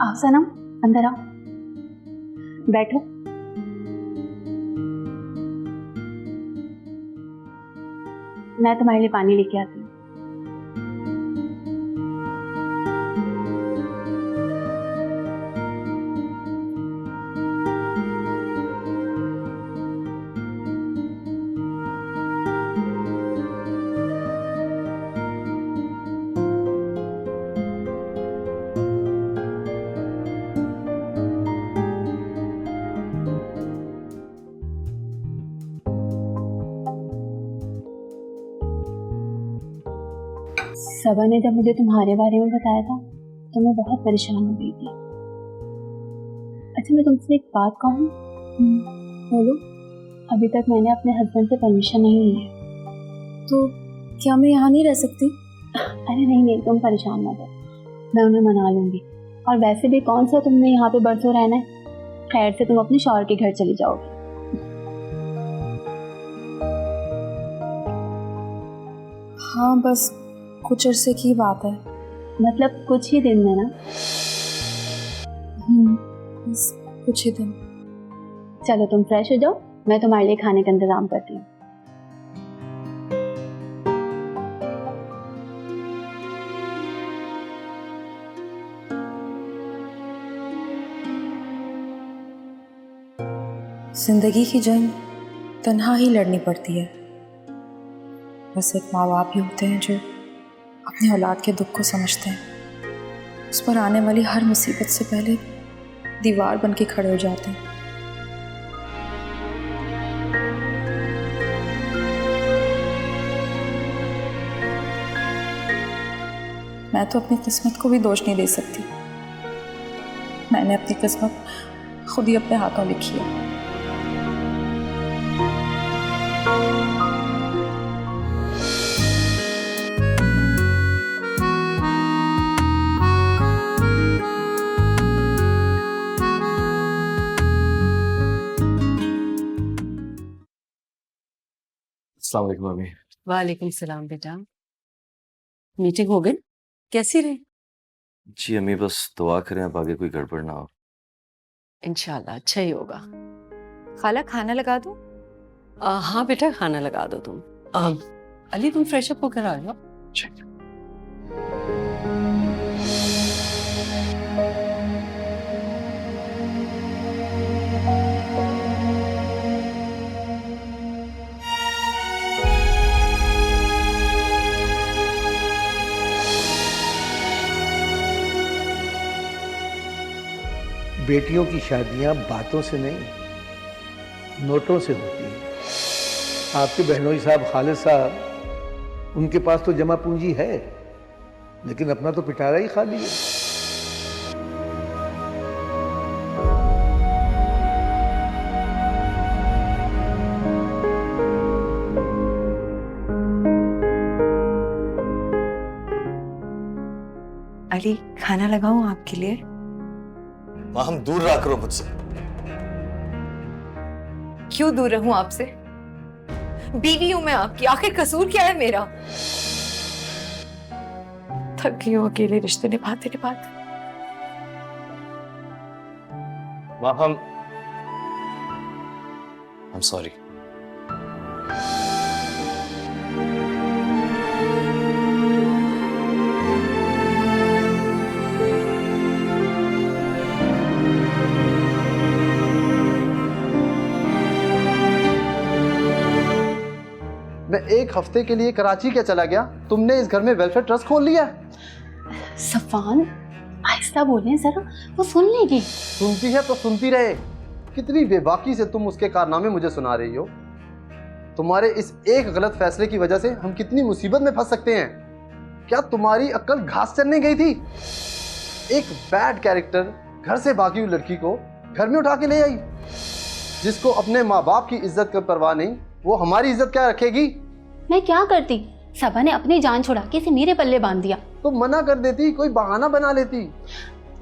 आओ सनम, अंदर आओ, बैठो। मैं तुम्हारे लिए पानी लेके आती हूँ। सबा ने जब मुझे तुम्हारे बारे में बताया था तो मैं बहुत परेशान हो गई थी। अच्छा, मैं तुमसे एक बात कहूँ? बोलो। अभी तक मैंने अपने हस्बैंड से परमिशन नहीं ली है। तो क्या मैं यहाँ नहीं रह सकती? अरे नहीं, तुम परेशान मत हो, मैं उन्हें मना लूंगी। और वैसे भी कौन सा तुमने यहाँ पे बरसों रहना है, खैर से तुम अपने शौहर के घर चली जाओगे। हाँ, बस कुछ अरसे की बात है। मतलब कुछ ही दिन में ना? बस कुछ ही दिन। चलो तुम फ्रेश हो जाओ, मैं तुम्हारे लिए खाने का इंतजाम करती हूँ। जिंदगी की जंग तन्हा ही लड़नी पड़ती है। बस एक माँ बाप ही होते हैं जो अपने औलाद के दुख को समझते हैं, उस पर आने वाली हर मुसीबत से पहले दीवार बन के खड़े हो जाते हैं। मैं तो अपनी किस्मत को भी दोष नहीं दे सकती। मैंने अपनी किस्मत खुद ही अपने हाथों लिखी है। अस्सलाम वालेकुम मम्मी। वालेकुम सलाम बेटा। मीटिंग हो गई? कैसी रही? जी अम्मी, बस दुआ करें अब आगे कोई गड़बड़ ना हो। इंशाल्लाह अच्छा ही होगा। खाला खाना लगा दूं? हाँ बेटा खाना लगा दो तुम। अली तुम फ्रेश अप होकर आ जाओ। बेटियों की शादियां बातों से नहीं, नोटों से होती हैं। आपके बहनोई साहब, खालिद साहब, उनके पास तो जमा पूंजी है, लेकिन अपना तो पिटारा ही खाली है। अली खाना लगाऊं आपके लिए? माँ हम दूर रहा करो मुझसे। क्यों दूर रहूं आपसे? बीवी हूं मैं आपकी, आखिर कसूर क्या है मेरा? थक गई हूं अकेले रिश्ते निभाते निभाते। माँ I'm sorry। मैं एक हफ्ते के लिए कराची क्या चला गया, तुमने इस घर में वेलफेयर ट्रस्ट खोल लिया। सफान आहिस्ता बोलें जरा, वो सुन लेगी। सुनती है तो सुनती रहे। कितनी बेबाकी से तुम उसके कारनामे मुझे सुना रही हो। तुम्हारे इस एक गलत फैसले की वजह से हम कितनी मुसीबत में फंस सकते हैं। क्या तुम्हारी अक्ल घास चरने गई थी? एक बैड कैरेक्टर घर से भागी हुई लड़की को घर में उठा के ले आई। जिसको अपने माँ बाप की इज्जत की परवाह नहीं, वो हमारी इज्जत क्या रखेगी? मैं क्या करती? सबा ने अपनी जान छुड़ा के इसे मेरे पल्ले बांध दिया। तो मना कर देती, कोई बहाना बना लेती।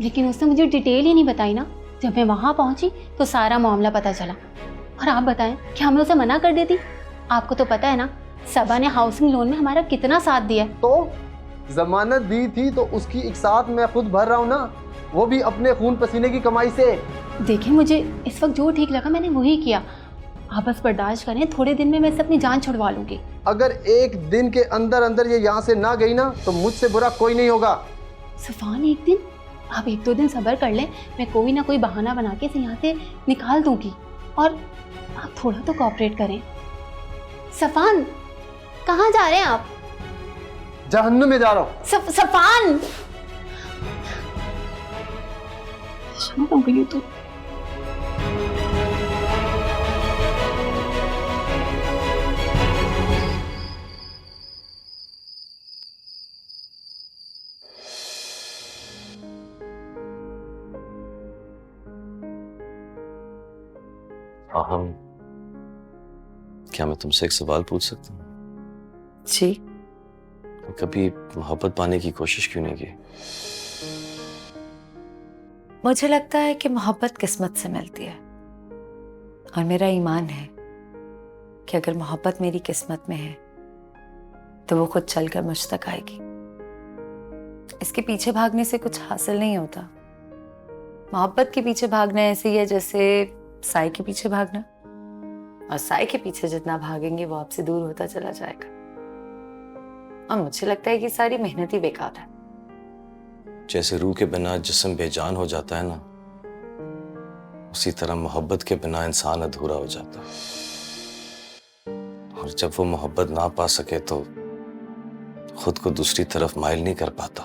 लेकिन उसने मुझे डिटेल ही नहीं बताई ना। जब मैं वहां पहुंची तो सारा मामला पता चला। और आप बताएं, क्या मैं उसे मना कर देती? आपको तो पता है ना, सबा ने हाउसिंग लोन में हमारा कितना साथ दिया है। तो जमानत दी थी तो उसकी एक साथ मैं खुद भर रहा हूँ ना, वो भी अपने खून पसीने की कमाई से। देखिए, मुझे इस वक्त जो ठीक लगा मैंने वही किया। आप बस बर्दाश्त करें, थोड़े दिन में मैं इससे अपनी जान छुड़वा लूंगी। अगर एक दिन के अंदर अंदर ये यहाँ से ना गई ना, तो मुझसे बुरा कोई नहीं होगा। सफान, एक दिन, आप एक दो दिन सब्र कर लें। मैं कोई ना कोई बहाना बना के इसे यहाँ से निकाल दूंगी। और आप थोड़ा तो कोऑपरेट करें। सफान, कहाँ जा रहे हैं आप? जहन्नुम में जा रहा हूँ। सफान, हो गई तो हम क्या मैं तुमसे एक सवाल पूछ सकता हूँ? जी। कभी मोहब्बत पाने की कोशिश क्यों नहीं की? मुझे लगता है कि मोहब्बत किस्मत से मिलती है, और मेरा ईमान है कि अगर मोहब्बत मेरी किस्मत में है तो वो खुद चलकर मुझ तक आएगी। इसके पीछे भागने से कुछ हासिल नहीं होता। मोहब्बत के पीछे भागना ऐसे ही है जैसे साए के पीछे भागना, और साए के पीछे जितना भागेंगे वो आपसे दूर होता चला जाएगा। और मुझे लगता है कि सारी मेहनत ही बेकार है। जैसे रूह के बिना जिस्म बेजान हो जाता है ना, उसी तरह मोहब्बत के बिना इंसान अधूरा हो जाता है। और जब वो मोहब्बत ना पा सके तो खुद को दूसरी तरफ माइल नहीं कर पाता।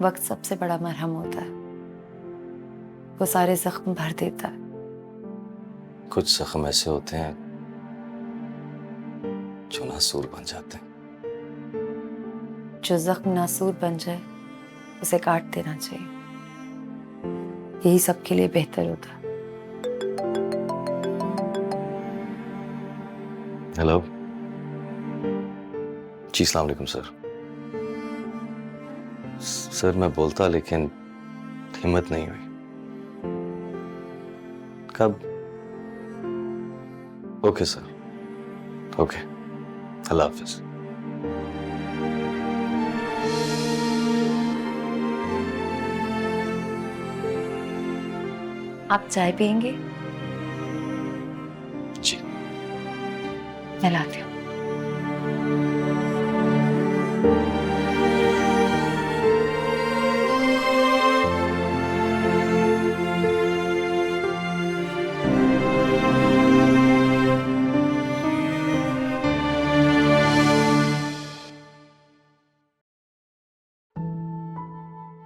वक्त सबसे बड़ा मरहम होता है, वो सारे जख्म भर देता है। कुछ जख्म ऐसे होते हैं जो नासूर बन जाते हैं। जो जख्म नासूर बन जाए उसे काट देना चाहिए, यही सबके लिए बेहतर होता है। हेलो जी, अस्सलाम वालेकुम सर। सर मैं बोलता लेकिन हिम्मत नहीं हुई। कब? ओके सर, ओके, अल्लाह हाफिज। आप चाय पियेंगे? जी। मैं लाती हूँ।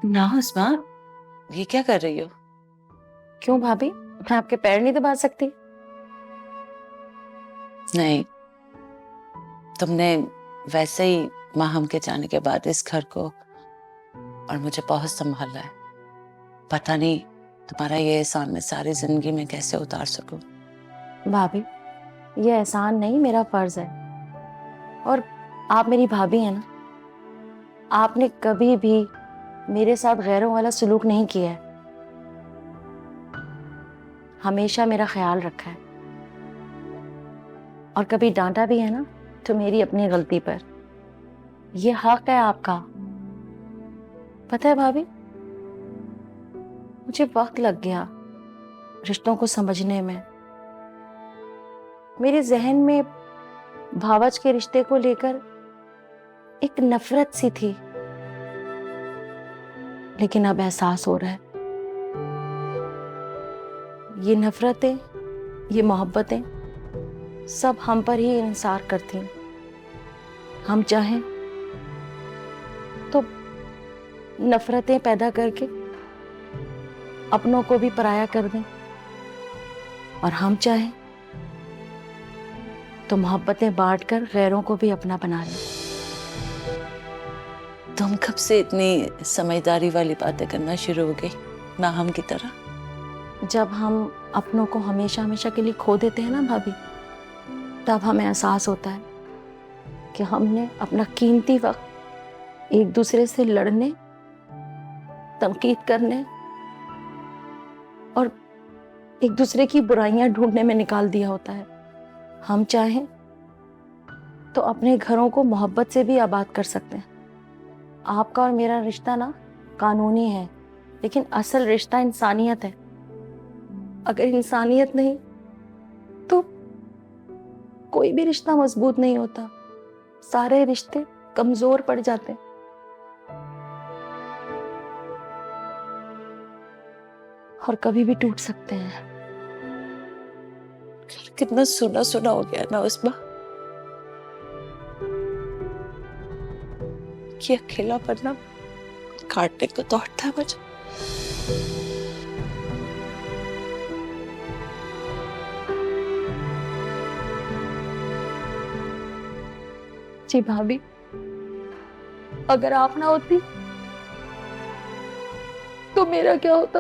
ना उस्मा, ये क्या कर रही हो? क्यों भाभी, मैं आपके पैर नहीं दबा सकती? नहीं, तुमने वैसे ही माहम के जाने के बाद इस घर को और मुझे बहुत संभाला है। पता नहीं तुम्हारा ये एहसान मैं सारी जिंदगी में कैसे उतार सकूं। भाभी, ये एहसान नहीं, मेरा फर्ज है। और आप मेरी भाभी हैं ना, आपने कभी भी मेरे साथ गैरों वाला सलूक नहीं किया है, हमेशा मेरा ख्याल रखा है। और कभी डांटा भी है ना तो मेरी अपनी गलती पर। ये हक है आपका। पता है भाभी, मुझे वक्त लग गया रिश्तों को समझने में। मेरे जहन में भावच के रिश्ते को लेकर एक नफरत सी थी, लेकिन अब एहसास हो रहा है ये नफरतें, ये मोहब्बतें सब हम पर ही इंसार करती हैं। हम चाहें तो नफरतें पैदा करके अपनों को भी पराया कर दें, और हम चाहें तो मोहब्बतें बांटकर गैरों को भी अपना बना लें। तुम कब से इतनी समझदारी वाली बातें करना शुरू हो गई, माहम की तरह? जब हम अपनों को हमेशा हमेशा के लिए खो देते हैं ना भाभी, तब हमें एहसास होता है कि हमने अपना कीमती वक्त एक दूसरे से लड़ने, तनकीद करने और एक दूसरे की बुराइयां ढूंढने में निकाल दिया होता है। हम चाहें तो अपने घरों को मोहब्बत से भी आबाद कर सकते हैं। आपका और मेरा रिश्ता ना कानूनी है, लेकिन असल रिश्ता इंसानियत है। अगर इंसानियत नहीं तो कोई भी रिश्ता मजबूत नहीं होता, सारे रिश्ते कमजोर पड़ जाते हैं। और कभी भी टूट सकते हैं। कितना सुना सुना हो गया ना उस्मा, कि अकेला पड़ना काटने को दौड़ता है मुझे। जी भाभी, अगर आप ना होती तो मेरा क्या होता?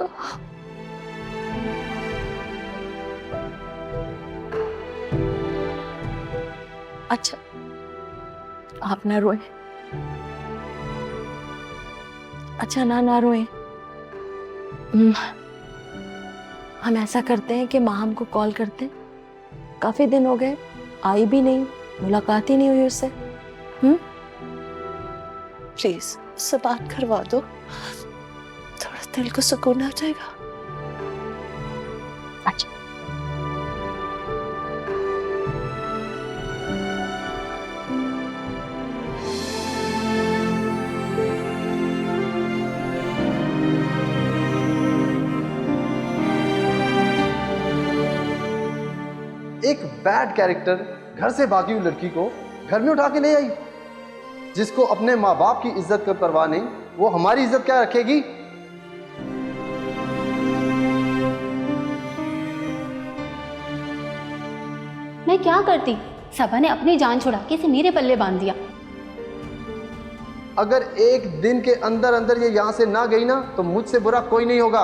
अच्छा, आप ना रोए। अच्छा, ना रोए। हम ऐसा करते हैं कि माहम को कॉल करते हैं। काफी दिन हो गए, आई भी नहीं, मुलाकात ही नहीं हुई उससे। प्लीज उससे बात करवा दो, थोड़ा दिल को सुकून आ जाएगा। अच्छा, बैड कैरेक्टर घर से भागी हुई लड़की को घर में उठा के ले आई। जिसको अपने माँ बाप की इज्जत की परवाह नहीं, वो हमारी इज्जत क्या रखेगी? मैं क्या करती? सबा ने अपनी जान छुड़ा के इसे मेरे पल्ले बांध दिया। अगर एक दिन के अंदर अंदर ये यहां से ना गई ना तो मुझसे बुरा कोई नहीं होगा।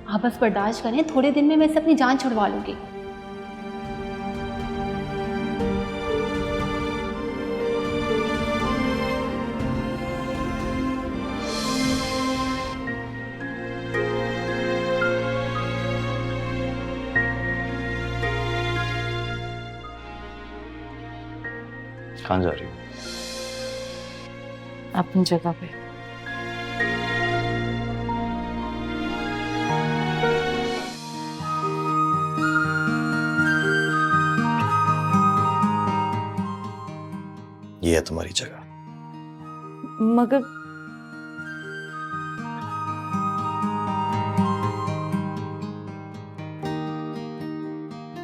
आप बस बर्दाश्त करें, थोड़े दिन में मैं इसे अपनी जान छुड़वा लूंगी। कहाँ जा रही हो? अपनी जगह पे। ये है तुम्हारी जगह। मगर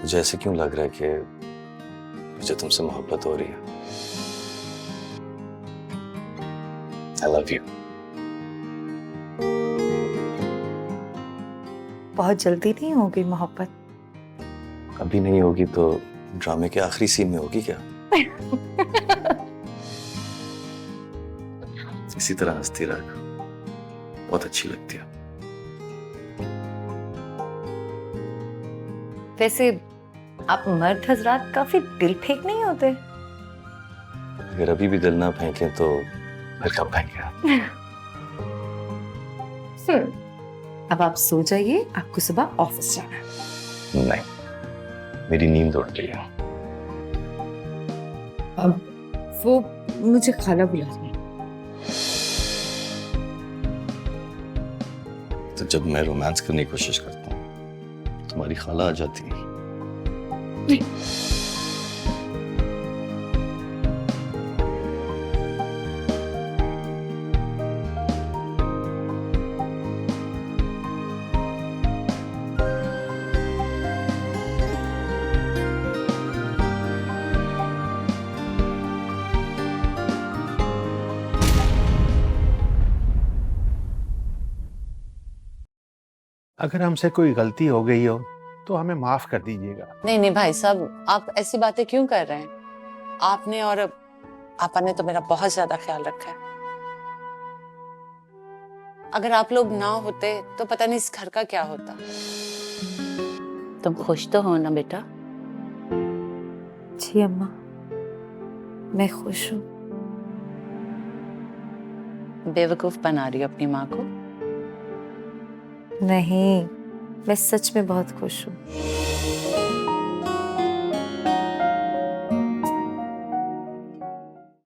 मुझे ऐसे क्यों लग रहा है कि मुझे तुमसे मोहब्बत हो रही है? I love you. बहुत जल्दी नहीं होगी मोहब्बत? अभी नहीं होगी तो ड्रामे के आखिरी सीन में होगी क्या? इसी तरह हंसती रह, बहुत अच्छी लगती है। वैसे आप मर्द हजरात काफी दिल फेंक नहीं होते? अगर अभी भी दिल ना फेंके तो फिर कब फेंके? अब आप सो जाइए, आपको सुबह ऑफिस जाना है। नहीं, मेरी नींद उड़ रही है। अब वो मुझे खाला बुला रही है। तो जब मैं रोमांस करने की कोशिश करता हूँ तुम्हारी खाला आ जाती है। अगर हमसे कोई गलती हो गई हो तो हमें माफ कर दीजिएगा। नहीं नहीं भाई साहब, आप ऐसी बातें क्यों कर रहे हैं? आपने और आपा ने तो मेरा बहुत ज्यादा ख्याल रखा है। अगर आप लोग ना होते तो पता नहीं इस घर का क्या होता। तुम खुश तो हो ना बेटा? जी अम्मा, मैं खुश हूँ। बेवकूफ बना रही हो अपनी माँ को? नहीं, मैं सच में बहुत खुश हूँ।